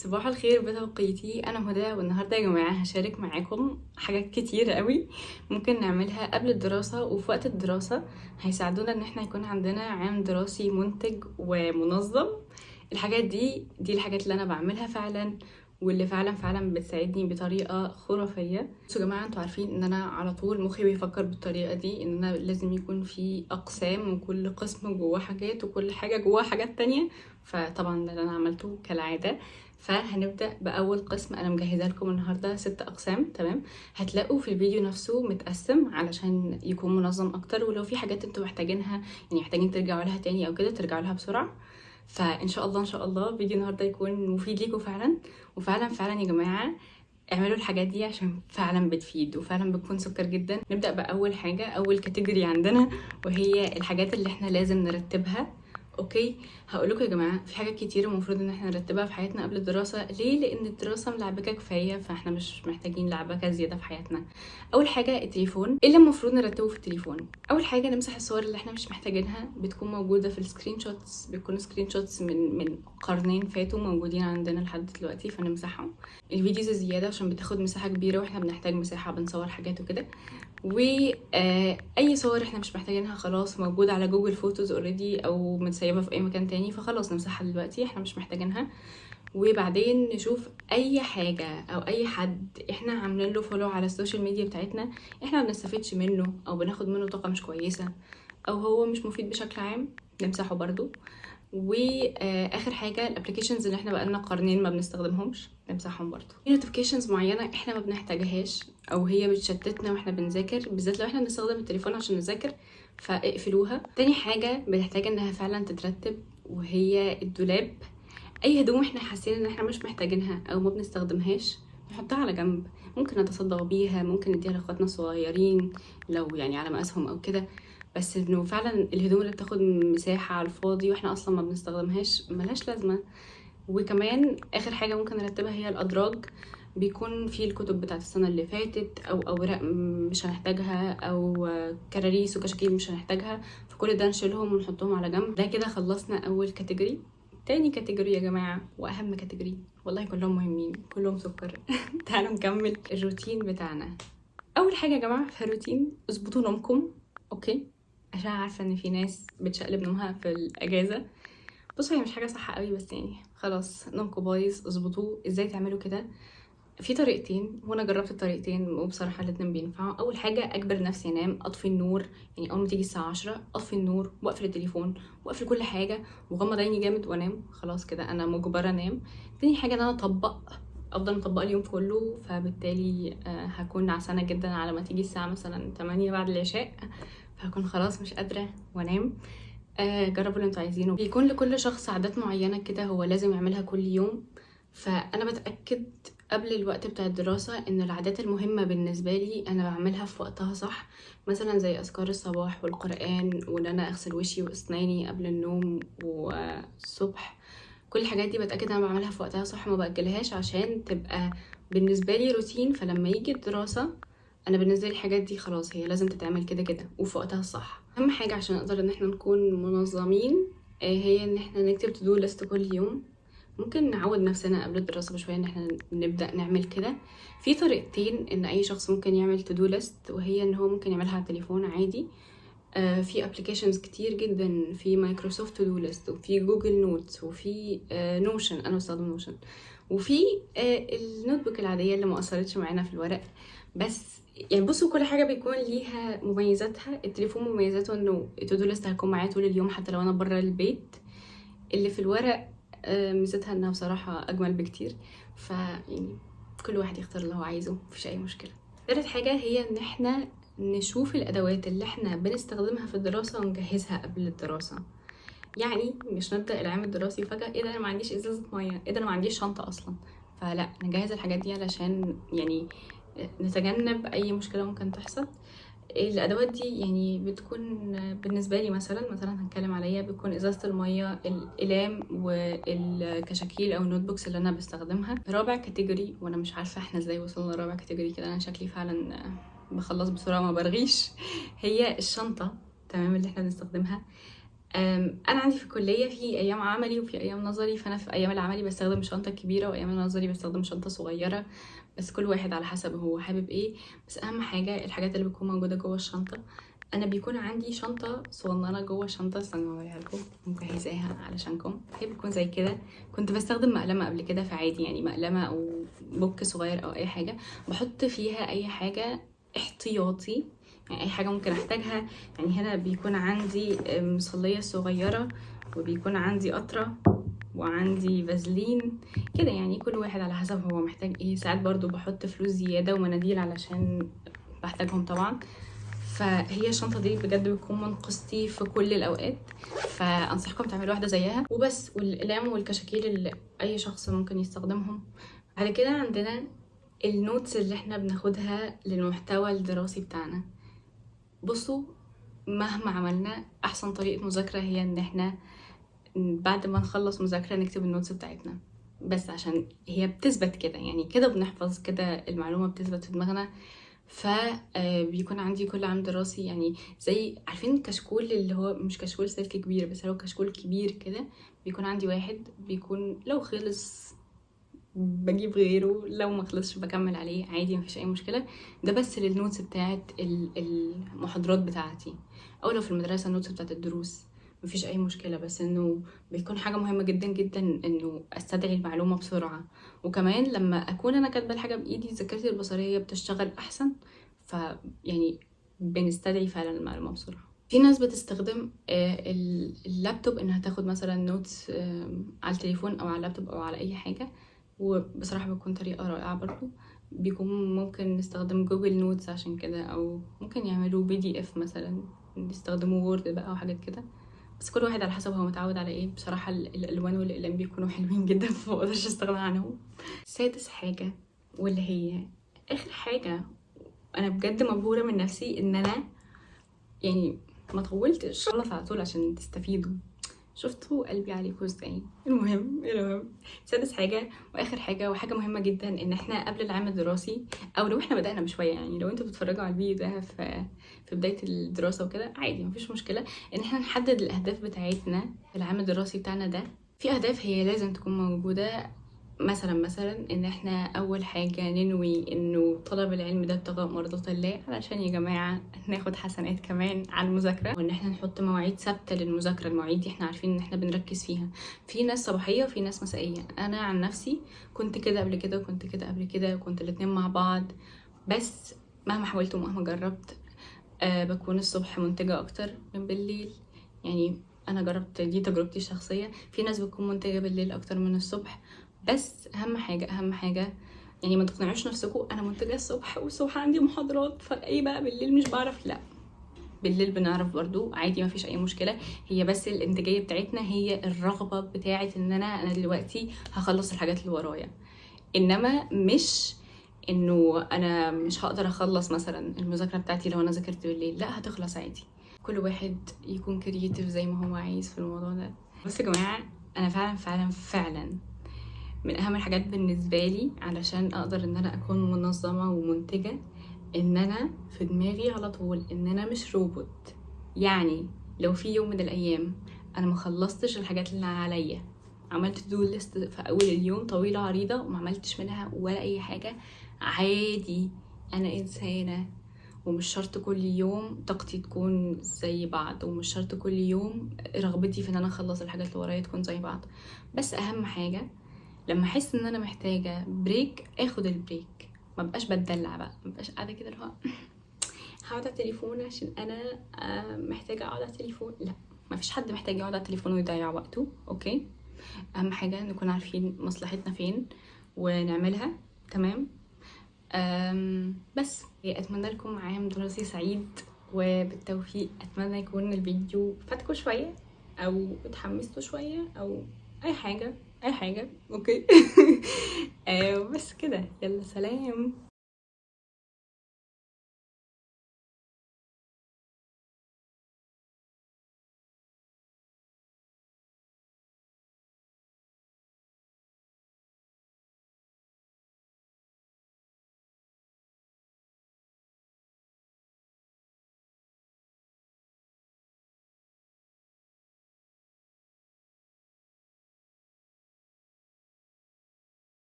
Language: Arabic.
صباح الخير بتوقيتي، انا هدى. والنهارده يا جماعه هشارك معاكم حاجات كتيره قوي ممكن نعملها قبل الدراسه وفي وقت الدراسه، هيساعدونا ان احنا يكون عندنا عام دراسي منتج ومنظم. الحاجات دي الحاجات اللي انا بعملها فعلا، واللي فعلا بتساعدني بطريقه خرافيه. بصوا يا جماعه، انتوا عارفين ان انا على طول مخي بيفكر بالطريقه دي، ان انا لازم يكون في اقسام وكل قسم جواه حاجات وكل حاجه جواه حاجات تانية. فطبعا ده اللي انا عملته كالعاده. فهنبدأ بأول قسم. أنا مجهزة لكم النهاردة 6 أقسام، تمام؟ هتلاقوا في الفيديو نفسه متقسم علشان يكون منظم أكتر، ولو في حاجات انتوا محتاجينها، يعني محتاجين ترجعوا لها تاني أو كده، ترجعوا لها بسرعة. فإن شاء الله إن شاء الله فيديو النهاردة يكون مفيد ليكم فعلا. وفعلا يا جماعة، اعملوا الحاجات دي عشان فعلا بتفيد وفعلا بتكون سكر جدا. نبدأ بأول حاجة، أول كاتيجوري عندنا، وهي الحاجات اللي احنا لازم نرتبها. اوكي، هقول لكم يا جماعه، في حاجات كتير المفروض ان احنا نرتبها في حياتنا قبل الدراسه. ليه؟ لان الدراسه ملعبكه كفايه، فاحنا مش محتاجين لعبكه زياده في حياتنا. اول حاجه التليفون. ايه اللي المفروض نرتبه في التليفون؟ اول حاجه نمسح الصور اللي احنا مش محتاجينها، بتكون موجوده في السكرين شوتس، بيكون سكرين شوتس من قرنين فاتوا موجودين عندنا لحد دلوقتي، فنمسحهم. الفيديوز الزياده عشان بتاخد مساحه كبيره واحنا بنحتاج مساحه بنصور حاجات وكده. واي صور احنا مش محتاجينها خلاص موجودة على جوجل فوتوز اوريدي او متسيبة في اي مكان تاني، فخلاص نمسحها دلوقتي، احنا مش محتاجينها. وبعدين نشوف اي حاجة او اي حد احنا عاملين له فولو على السوشيال ميديا بتاعتنا، احنا ما بنستفدش منه او بناخد منه طاقة مش كويسة، او هو مش مفيد بشكل عام، نمسحه برضو. واخر حاجه الابلكيشنز اللي احنا بقالنا قرنين ما بنستخدمهمش، نمسحهم برضو. في نوتيفيكيشنز معينه احنا ما بنحتاجهاش او هي بتشتتنا واحنا بنذاكر، بالذات لو احنا بنستخدم التليفون عشان نذاكر، فاقفلوها. تاني حاجه بنحتاج انها فعلا تترتب، وهي الدولاب. اي هدوم احنا حاسين ان احنا مش محتاجينها او ما بنستخدمهاش، نحطها على جنب. ممكن نتصدق بيها، ممكن نديها لاخواتنا الصغيرين لو يعني على مقاسهم او كده. بس انه فعلا الهدوم اللي بتاخد مساحة على الفاضي واحنا اصلا ما بنستخدمهاش ملهاش لازمة. وكمان اخر حاجة ممكن نرتبها هي الادراج. بيكون في الكتب بتاعت السنة اللي فاتت او اوراق مش هنحتاجها، او كراريس وكشاكيل مش هنحتاجها، فكل ده نشيلهم ونحطهم على جنب. ده كده خلصنا اول كاتيجوري. تاني كاتيجوري يا جماعة واهم كاتيجوري، والله كلهم مهمين كلهم سكر. تعالوا نكمل الروتين بتاعنا. اول حاجة يا جماعة في الروتين، اظبطوا نومكم. اوكي، عشان عارفه ان في ناس بتشقلب نومها في الاجازه. بصوا، هي مش حاجه صح قوي، بس يعني خلاص نومكم بايظ اظبطوه. ازاي تعملوا كده؟ في طريقتين، وانا جربت الطريقتين وبصراحه الاتنين بينفعوا. اول حاجه اجبر نفسي انام، اطفي النور. يعني اول ما تيجي الساعه 10 اطفي النور واقفل التليفون واقفل كل حاجه وغمض عيني جامد وانام. خلاص كده انا مجبره انام. تاني حاجه ان انا افضل مطبقه اليوم كله، فبالتالي هكون نعسانه جدا على ما تيجي الساعه مثلا 8 بعد العشاء، فهكون خلاص مش قادره وانام. جربوا اللي انتوا عايزينه. بيكون لكل شخص عادات معينه كده هو لازم يعملها كل يوم، فانا بتاكد قبل الوقت بتاع الدراسه ان العادات المهمه بالنسبه لي انا بعملها في وقتها صح. مثلا زي اذكار الصباح والقران، وان انا اغسل وشي واسناني قبل النوم والصبح. كل الحاجات دي بتاكد انا بعملها في وقتها صح، ما باجلهاش عشان تبقى بالنسبه لي روتين. فلما يجي الدراسه، انا بالنسبه لي الحاجات دي خلاص هي لازم تتعمل كده كده وفي وقتها الصح. اهم حاجه عشان نقدر ان احنا نكون منظمين هي ان احنا نكتب تو دو ليست كل يوم. ممكن نعود نفسنا قبل الدراسه بشويه ان احنا نبدا نعمل كده. في طريقتين ان اي شخص ممكن يعمل تو دو ليست، وهي ان هو ممكن يعملها على التليفون عادي. في ابلكيشنز كتير جدا، في مايكروسوفت تو دو ليست، وفي جوجل نوتس، وفي نوشن. انا بستخدم نوشن. وفي النوت بوك العاديه اللي ما اثرتش معانا في الورق. بس يعني بصوا، كل حاجه بيكون ليها مميزاتها. التليفون مميزاته انه التو دو ليست هتكون معايا طول اليوم حتى لو انا بره البيت. اللي في الورق ميزتها انها بصراحه اجمل بكتير. فيعني كل واحد يختار اللي هو عايزه، مفيش اي مشكله. تالت حاجه هي ان احنا نشوف الادوات اللي احنا بنستخدمها في الدراسه ونجهزها قبل الدراسه. يعني مش نبدا العام الدراسي وفجاه ايه ده انا ما عنديش ازازه ميه، ايه ده انا ما عنديش شنطه اصلا. فلا، نجهز الحاجات دي علشان يعني نتجنب اي مشكله ممكن تحصل. الادوات دي يعني بتكون بالنسبه لي، مثلا هنتكلم عليا، بتكون ازازه الميه، الاقلام، والكشاكيل او النوت بوكس اللي انا بستخدمها. رابع كاتيجوري، وانا مش عارفه احنا ازاي وصلنا رابع كاتيجوري كده، انا شكلي فعلا بخلص بسرعه ما برغيش. هي الشنطه، تمام، اللي احنا بنستخدمها. انا عندي في الكليه في ايام عملي وفي ايام نظري، فانا في ايام العملي بستخدم شنطه كبيره وايام النظري بستخدم شنطه صغيره، بس كل واحد على حسب هو حابب ايه. بس اهم حاجه الحاجات اللي بتكون موجوده جوه الشنطه. انا بيكون عندي شنطه صغننه جوه الشنطه، استنى اوريها لكم، مجهزاها علشانكم. هي بتكون زي كده. كنت بستخدم مقلمه قبل كده، فعادي يعني مقلمه او بوك صغير او اي حاجه بحط فيها اي حاجه احتياطي، يعني اي حاجه ممكن احتاجها. يعني هنا بيكون عندي مصليه صغيره، وبيكون عندي قطره، وعندي فازلين كده، يعني كل واحد على حسب هو محتاج ايه. ساعات برضو بحط فلوس زياده ومناديل علشان بحتاجهم طبعا. فهي الشنطه دي بجد بتكون منقذتي في كل الاوقات، فانصحكم تعملوا واحده زيها وبس. والاقلام والكشاكيل اللي اي شخص ممكن يستخدمهم. بعد كده عندنا النوتس اللي احنا بناخدها للمحتوى الدراسي بتاعنا. بصوا، مهما عملنا احسن طريقه مذاكره هي ان احنا بعد ما نخلص مذاكره نكتب النوتس بتاعتنا، بس عشان هي بتثبت كده، يعني كده بنحفظ كده المعلومه بتثبت في دماغنا. فبيكون عندي كل عام دراسي يعني زي عارفين كشكول، اللي هو مش كشكول سلك كبير بس هو كشكول كبير كده. بيكون عندي واحد، بيكون لو خلص بجيب غيره، لو ما خلصش بكمل عليه عادي، مفيش اي مشكله. ده بس للنوتس بتاعت المحاضرات بتاعتي، او لو في المدرسه النوتس بتاعت الدروس مفيش اي مشكله. بس انه بيكون حاجه مهمه جدا جدا انه استدعي المعلومه بسرعه. وكمان لما اكون انا كاتبه الحاجه بايدي ذاكرتي البصريه بتشتغل احسن، يعني بنستدعي فعلا المعلومه بسرعه. في ناس بتستخدم اللابتوب انها تاخد مثلا نوتس على التليفون او على اللابتوب او على اي حاجه، وبصراحه بتكون طريقه رائعه برضو. بيكون ممكن نستخدم جوجل نوتس عشان كده، او ممكن يعملوا PDF مثلا، يستخدموا وورد بقى وحاجات كده. بس كل واحد على حسب هو متعود على ايه. بصراحه الالوان والاقلام بيكونوا حلوين جدا فمقدرش استغنى عنهم. سادس حاجه، واللي هي اخر حاجه، انا بجد مبهوره من نفسي ان انا يعني ما طولتش، خلص على طول عشان تستفيدوا. شفتوا قلبي عليكم ازاي؟ المهم سادس حاجه واخر حاجه وحاجه مهمه جدا، ان احنا قبل العام الدراسي، او لو احنا بدانا بشويه، يعني لو انتوا بتتفرجوا على الفيديو ده في بدايه الدراسه وكده عادي مفيش مشكله، ان احنا نحدد الاهداف بتاعتنا في العام الدراسي بتاعنا ده. في اهداف هي لازم تكون موجوده، مثلا ان احنا اول حاجه ننوي انه طلب العلم ده ابتغاء مرضات الله، علشان يا جماعه ناخد حسنات كمان على المذاكره، وان احنا نحط مواعيد ثابته للمذاكره. المواعيد دي احنا عارفين ان احنا بنركز فيها، في ناس صباحيه وفي ناس مسائيه. انا عن نفسي كنت كده قبل كده وكنت كده قبل كده وكنت الاتنين مع بعض، بس مهما حاولت ومهما جربت بكون الصبح منتجه اكتر من بالليل. يعني انا جربت، دي تجربتي الشخصيه، في ناس بتكون منتجه بالليل اكتر من الصبح. بس اهم حاجه يعني ما تقنعوش نفسكم انا منتجه الصبح والصبح عندي محاضرات فايه بقى بالليل مش بعرف. لا، بالليل بنعرف برضو عادي، ما فيش اي مشكله. هي بس الانتاجيه بتاعتنا هي الرغبه بتاعت ان انا دلوقتي هخلص الحاجات اللي ورايا، انما مش انه انا مش هقدر اخلص مثلا المذاكره بتاعتي لو انا ذاكرت بالليل. لا، هتخلص عادي. كل واحد يكون كرييتيف زي ما هو عايز في الموضوع ده. بس يا جماعه، انا فعلا من اهم الحاجات بالنسبه لي علشان اقدر ان انا اكون منظمه ومنتجه، ان انا في دماغي على طول ان انا مش روبوت. يعني لو في يوم من الايام انا ما خلصتش الحاجات اللي عليا، عملت تو ليست في اول اليوم طويله عريضه وما عملتش منها ولا اي حاجه، عادي، انا انسانه. ومش شرط كل يوم طاقتي تكون زي بعض، ومش شرط كل يوم رغبتي في ان انا اخلص الحاجات اللي ورايا تكون زي بعض. بس اهم حاجه لما احس ان انا محتاجه بريك اخد البريك، ما بقاش بتدلع بقى، ما بقاش قاعده كده اللي هو هقعد على التليفون عشان انا محتاجه اقعد على التليفون. لا، ما فيش حد محتاج يقعد على التليفون ويضيع وقته. اوكي، اهم حاجه نكون عارفين مصلحتنا فين ونعملها. تمام. بس اتمنى لكم عام دراسي سعيد وبالتوفيق. اتمنى يكون الفيديو فاتكم شويه او اتحمستوا شويه او اي حاجه. اوكي. بس كده، يلا سلام.